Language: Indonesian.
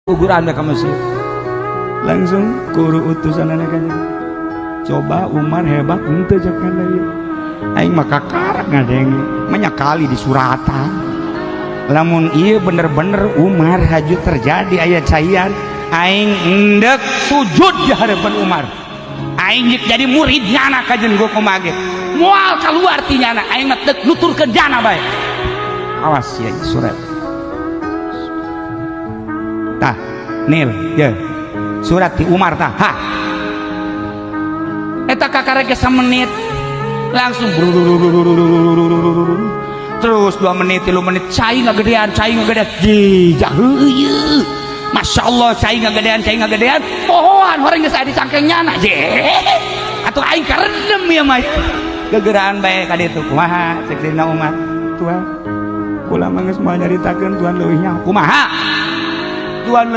guguran ke Mesir. Langsung kuru utusan anak aja. Coba Umar hebat ente jakan ieu. Aing mah kakarak ngadeng menyakali di suratan. Lamun ieu bener-bener Umar haju terjadi aya caian, aing endek sujud di hadapan Umar. Aing jadi muridnya anak kajen gua kumage. Moal keluar tinyana aing mah teu nuturkeun jana bae. Awas ya surat. Tah, Nil, ya. Surat di Umar tah. Ha. Eta kakarek menit langsung terus 2 menit 3 menit cai ngagedean jijak heuyeul. Masya Allah cai ngagedean pohoan orang geus aya di cangkengnya na je atuh aing karedem ya mah gegeraan bae ka ditu kumaha cek dina Umar Tuhan kula mah geus moal nyaritakeun Tuhan leuwih nya kumaha Tuhan